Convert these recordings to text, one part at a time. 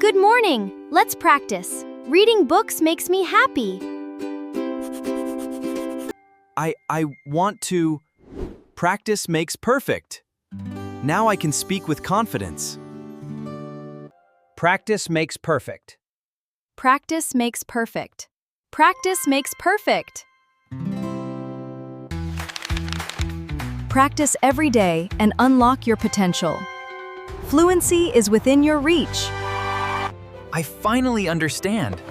Good morning. Let's practice. Reading books makes me happy. I want to. Practice makes perfect. Now I can speak with confidence. Practice makes perfect. Practice makes perfect. Practice makes perfect. Practice every day and unlock your potential. Fluency is within your reach. I finally understand.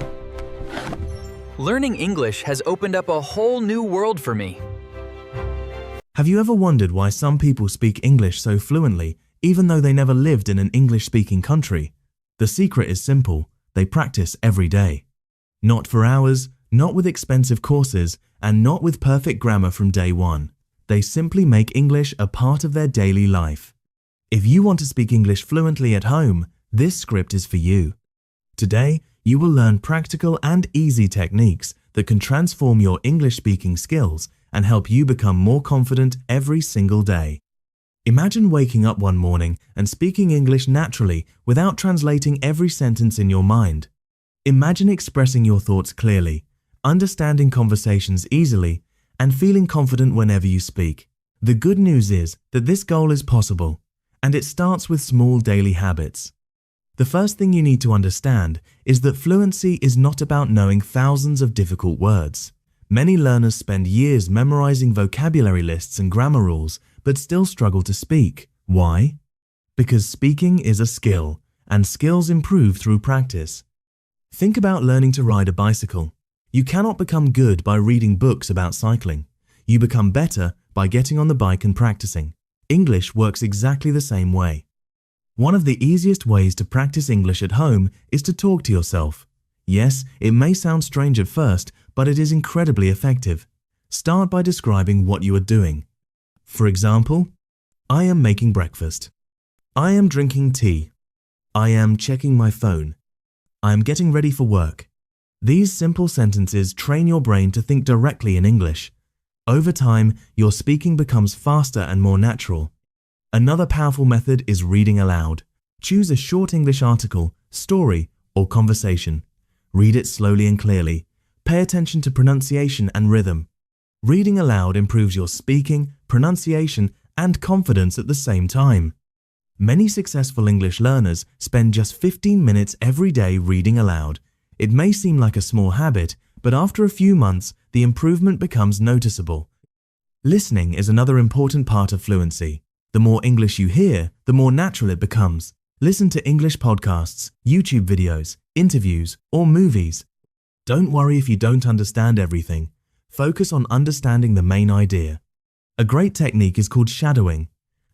Learning English has opened up a whole new world for me. Have you ever wondered why some people speak English so fluently, even though they never lived in an English-speaking country? The secret is simple. They practice every day. Not for hours, not with expensive courses, and not with perfect grammar from day one. They simply make English a part of their daily life. If you want to speak English fluently at home, this script is for you. Today, you will learn practical and easy techniques that can transform your English-speaking skills and help you become more confident every single day. Imagine waking up one morning and speaking English naturally without translating every sentence in your mind. Imagine expressing your thoughts clearly, understanding conversations easily, and feeling confident whenever you speak. The good news is that this goal is possible, and it starts with small daily habits. The first thing you need to understand is that fluency is not about knowing thousands of difficult words. Many learners spend years memorizing vocabulary lists and grammar rules, but still struggle to speak. Why? Because speaking is a skill, and skills improve through practice. Think about learning to ride a bicycle. You cannot become good by reading books about cycling. You become better by getting on the bike and practicing. English works exactly the same way. One of the easiest ways to practice English at home is to talk to yourself. Yes, it may sound strange at first, but it is incredibly effective. Start by describing what you are doing. For example, I am making breakfast. I am drinking tea. I am checking my phone. I am getting ready for work. These simple sentences train your brain to think directly in English. Over time, your speaking becomes faster and more natural. Another powerful method is reading aloud. Choose a short English article, story, or conversation. Read it slowly and clearly. Pay attention to pronunciation and rhythm. Reading aloud improves your speaking, pronunciation, and confidence at the same time. Many successful English learners spend just 15 minutes every day reading aloud. It may seem like a small habit, but after a few months, the improvement becomes noticeable. Listening is another important part of fluency. The more English you hear, the more natural it becomes. Listen to English podcasts, YouTube videos, interviews, or movies. Don't worry if you don't understand everything. Focus on understanding the main idea. A great technique is called shadowing.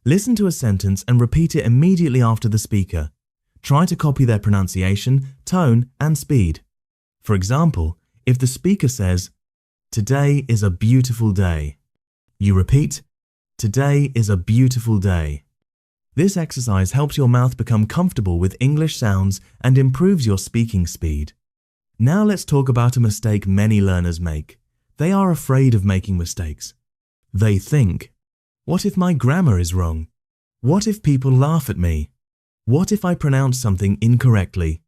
Listen to a sentence and repeat it immediately after the speaker. Try to copy their pronunciation, tone, and speed. For example, if the speaker says, "Today is a beautiful day," you repeat, "Today is a beautiful day." This exercise helps your mouth become comfortable with English sounds and improves your speaking speed. Now let's talk about a mistake many learners make. They are afraid of making mistakes. They think, what if my grammar is wrong? What if people laugh at me? What if I pronounce something incorrectly?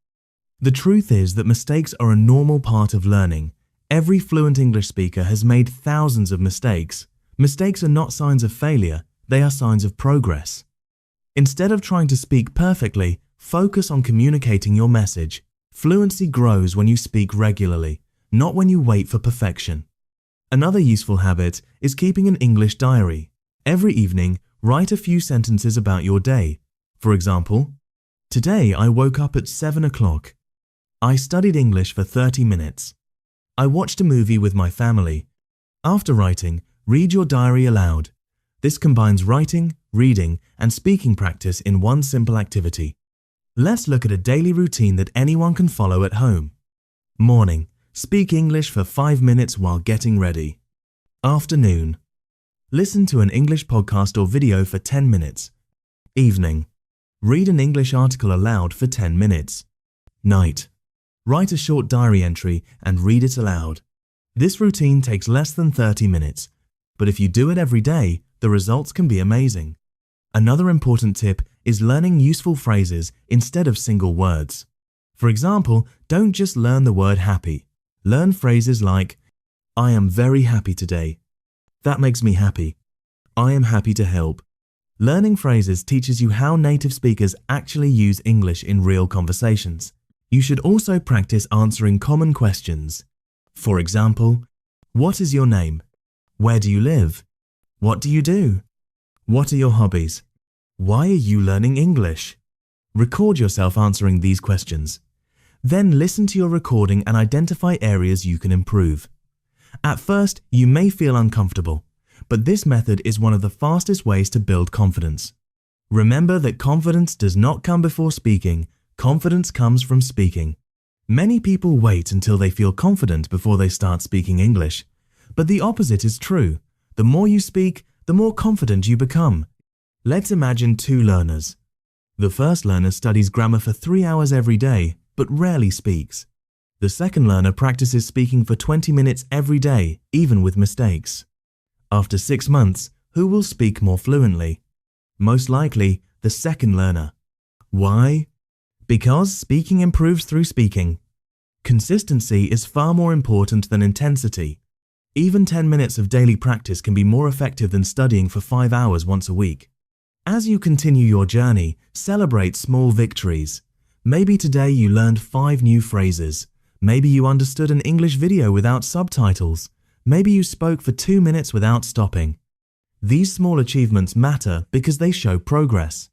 The truth is that mistakes are a normal part of learning. Every fluent English speaker has made thousands of mistakes. Mistakes are not signs of failure, they are signs of progress. Instead of trying to speak perfectly, focus on communicating your message. Fluency grows when you speak regularly, not when you wait for perfection. Another useful habit is keeping an English diary. Every evening, write a few sentences about your day. For example, today I woke up at 7 o'clock. I studied English for 30 minutes. I watched a movie with my family. After writing, read your diary aloud. This combines writing, reading, and speaking practice in one simple activity. Let's look at a daily routine that anyone can follow at home. Morning. Speak English for 5 minutes while getting ready. Afternoon. Listen to an English podcast or video for 10 minutes. Evening. Read an English article aloud for 10 minutes. Night. Write a short diary entry and read it aloud. This routine takes less than 30 minutes, but if you do it every day, the results can be amazing. Another important tip is learning useful phrases instead of single words. For example, don't just learn the word happy. Learn phrases like, I am very happy today. That makes me happy. I am happy to help. Learning phrases teaches you how native speakers actually use English in real conversations. You should also practice answering common questions. For example, what is your name? Where do you live? What do you do? What are your hobbies? Why are you learning English? Record yourself answering these questions. Then listen to your recording and identify areas you can improve. At first, you may feel uncomfortable, but this method is one of the fastest ways to build confidence. Remember that confidence does not come before speaking, confidence comes from speaking. Many people wait until they feel confident before they start speaking English, but the opposite is true. The more you speak, the more confident you become. Let's imagine two learners. The first learner studies grammar for 3 hours every day, but rarely speaks. The second learner practices speaking for 20 minutes every day, even with mistakes. After 6 months, who will speak more fluently? Most likely, the second learner. Why? Because speaking improves through speaking. Consistency is far more important than intensity. Even 10 minutes of daily practice can be more effective than studying for 5 hours once a week. As you continue your journey, celebrate small victories. Maybe today you learned 5 new phrases. Maybe you understood an English video without subtitles. Maybe you spoke for 2 minutes without stopping. These small achievements matter because they show progress.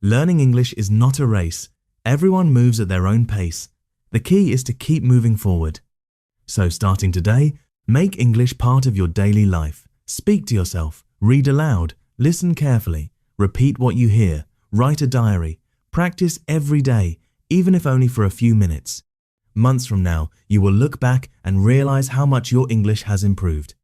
Learning English is not a race. Everyone moves at their own pace. The key is to keep moving forward. So starting today, make English part of your daily life. Speak to yourself, read aloud, listen carefully, repeat what you hear, write a diary, practice every day, even if only for a few minutes. Months from now, you will look back and realize how much your English has improved.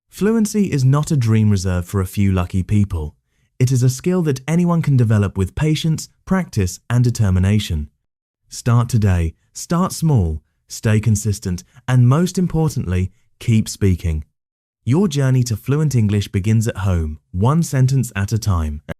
Fluency is not a dream reserved for a few lucky people. It is a skill that anyone can develop with patience, practice, and determination. Start today, start small, stay consistent, and most importantly, keep speaking. Your journey to fluent English begins at home, one sentence at a time.